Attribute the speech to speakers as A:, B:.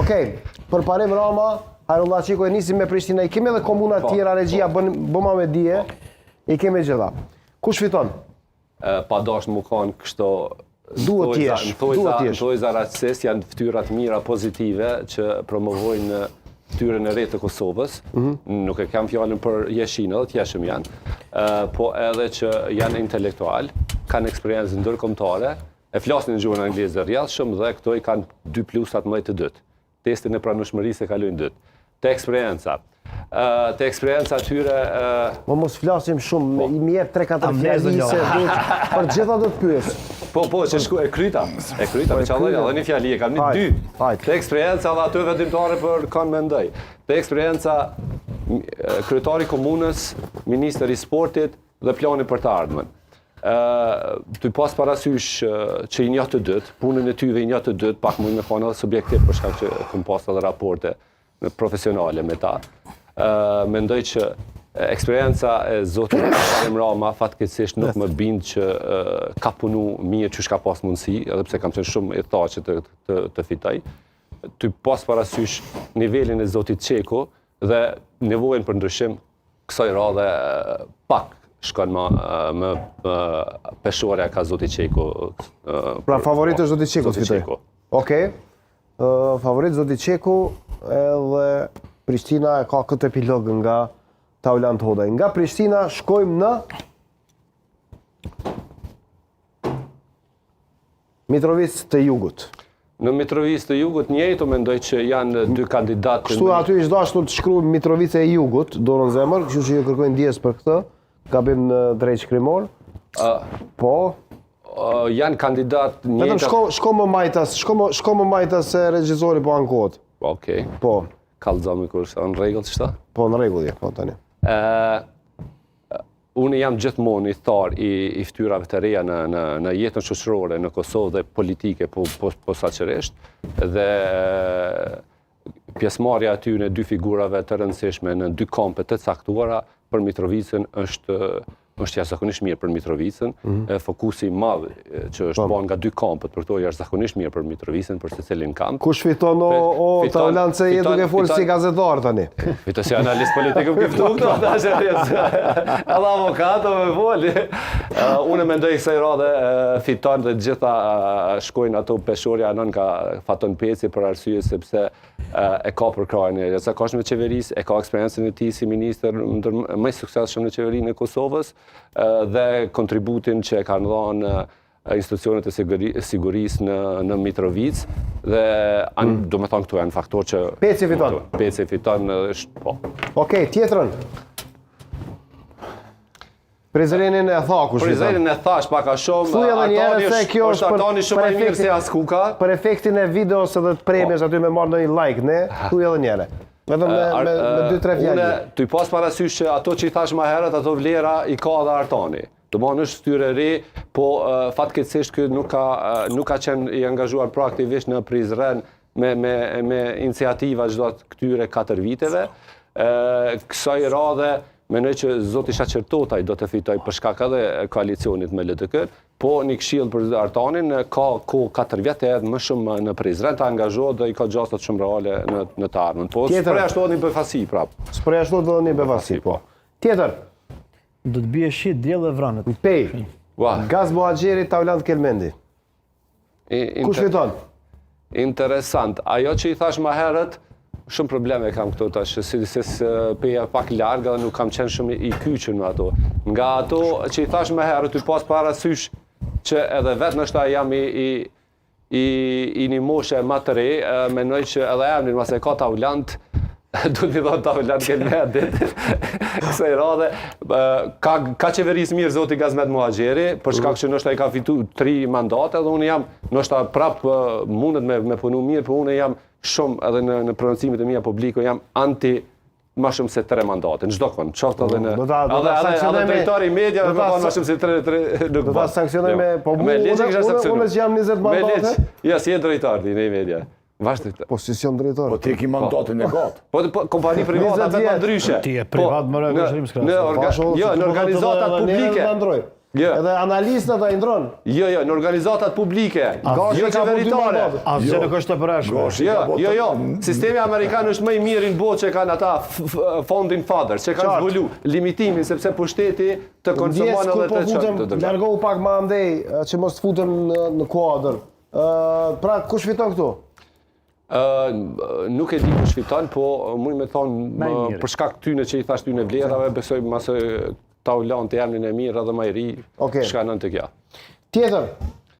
A: Okej, për parim Rama, Hajrullah Qiko e nisim me Prishtina, i kemi edhe komuna tjera, regjia bëma me dije, i kemi gjitha. Kush fiton?
B: Pa dash më kanë kështu...
A: Duhet t'jesh.
B: Thoj Zaracis janë ftyrat mira pozitive që promovojnë ftyrën e re të Kosovës. Nuk e kam fjallën për jeshinë, edhe t'jeshëm janë. Po edhe që janë intelektual, kanë eksperiencë ndërkombëtare, e flasin në gjuhën angleze rrjedhshëm dhe këto i kanë 2+18 të dytë. Testin e pranueshmërisë e kalojnë dytë. Te eksperienca tyre...
A: Mos flasim shumë, i jep 3-4 fjali se për gjitha do të pyes.
B: Po, që e kryta, me qalloj, edhe një fjali e kam një dy. Te eksperienca dhe aty vendimtare për kanë mendoj. Te eksperienca kryetari komunës, ministri i sportit dhe plani për të ardhmen. Të pas parasysh që i një të dytë, punën e tyve i një të dytë, pak më me kanë edhe subjektiv për shkak që këm pas edhe raporte profesionale me ta. Mendoj që eksperienca e zotit Karim Rama fatkeqësisht nuk më bind që ka punu mirë që shka pas mundësi, edhe pse kam qenë shumë i thaqë të fitoj. Ty pas parasysh nivelin e zotit Qeko dhe nevojën për ndryshim kësaj radhe pak shkon më peshorja ka zoti Qeko.
A: Pra favorit është zoti Qeko të fitoj? Okej, favorit zoti Qeko edhe Prishtina e ka këtë epilog nga Taulant Hodaj. Nga Prishtina shkojmë në Mitrovicë të Jugut.
B: Në Mitrovicë të Jugut njëjtë mendoj që janë dy kandidatë.
A: Kështu aty është dashur të shkruaj Mitrovicë e Jugut, dorën zemër, kështu që ju kërkojnë ndjes për këtë. Gabim në drejt shkrimor. Po.
B: Janë kandidat njëjtë.
A: Vetëm shko më majtas se regjizori po ankohet.
B: Okej.
A: Po.
B: Kallëzomi kur është në rregull ç'ta?
A: Po në rregull je, po tani.
B: Unë jam gjithmonë i tharë i ftyrave të reja në jetën shoqërore në Kosovë dhe politike posaçërisht dhe pjesëmarrja aty në dy figurave të rëndësishme në dy kampe të caktuara për Mitrovicën është jashtëzakonisht mirë për Mitrovicën, fokusi i madh që është bën nga dy kampët për to është jashtëzakonisht mirë për Mitrovicën për secilin kamp.
A: Kush fiton o Taulant se je duke folur si gazetar tani?
B: Fiton si analist politik këtu tash edhe avokat me voli. Unë mendoj kësaj radhe fiton dhe gjitha shkojnë ato peshorja anon ka Faton Peci për arsye sepse e ka përkrahjen e jashtëzakonshme të qeverisë, e ka eksperiencën e tij si ministër më i suksesshëm në qeverinë e Kosovës dhe kontributin që e kanë dhënë institucionet e sigurisë në Mitrovicë dhe do të thonë këtu janë faktor që Peci fiton po.
A: Okej, tjetrën. Prizrenin e tha kush fiton.
B: Prizrenin e thash pak a shumë.
A: Thuaj edhe një herë se kjo është
B: Artani shumë më mirë se Askuka.
A: Për efektin e videos edhe të premjes aty me marrë ndonjë like, ne? Thuaj edhe një herë. Vetëm me 2-3 fjalë.
B: Ty pas parasysh që ato që i thash më herët, ato vlera i ka edhe Artani. Domthonë është ftyrë re, po fatkeqësisht ky nuk ka qenë i angazhuar proaktivisht në Prizren me iniciativa çdo këtyre 4 viteve. Kësaj radhe mendoj që zoti Shaqer Totaj do të fitoj për shkak edhe koalicionit me LDK, po një këshill për Artanin ka kohë 4 vjetë edhe më shumë në Prizren të angazhohet dhe i ka gjastat shumë reale në të ardhmen. Po përjashtohet një befasi prap.
A: Përjashtohet edhe një befasi, po. Tjetër.
C: Do të bie shi diell e vranet.
A: Pej. Gaz Boaxheri, Taulant Kelmendi. Kush fiton?
B: Interesant. Ajo që i thash më herët, shumë probleme kam këto tash, si peja pak larga dhe nuk kam qenë shumë i kyçur në ato. Nga ato që i thash më herët, ty pas parasysh që edhe vetë nështë jam i një moshe më të re, mendoj që edhe emrin mas e ka Taulant, du të thonë Taulant Kelmendit, kësaj radhe, ka qeverisë mirë zoti Gazmet Muhaxheri, për shkak që nështë i ka fitu 3 mandate dhe unë jam, nështë prap mundet me punu mirë, për unë jam shumë edhe në prononcimet e mia publiko jam anti më shumë se 3 mandate, në çdo kënd, qoftë edhe në edhe drejtori i mediave më kanë më shumë se 3 nuk
A: do ta sanksionoj me po unë jam 20 mandate.
B: Ja, si e drejtori në media. Vazhdo.
A: Posición drejtor.
D: Po ti ke mandatin e gat.
B: Po kompani private vetë ndryshe.
C: Ti je privat më rregullim s'ka.
B: Në organizatat publike.
A: Edhe analistët e ndron.
B: Jo, në organizatat publike, jo qeveritare.
C: Asgjë nuk është të përshme.
B: Jo. Sistemi amerikan është më i mirë në botë që kanë ata founding fathers, që kanë zbulu limitimin sepse pushteti të konsumon edhe të çon.
A: Largohu pak më andej që mos të futem në kuadër. Pra kush fiton këtu?
B: Nuk e di kush fiton, po muj me thonë për shkak tyne që i thash tyne vlerave, besoj masë ta u lanë të emrin e mirë edhe më i ri, shkanën të kja.
A: Tjetër,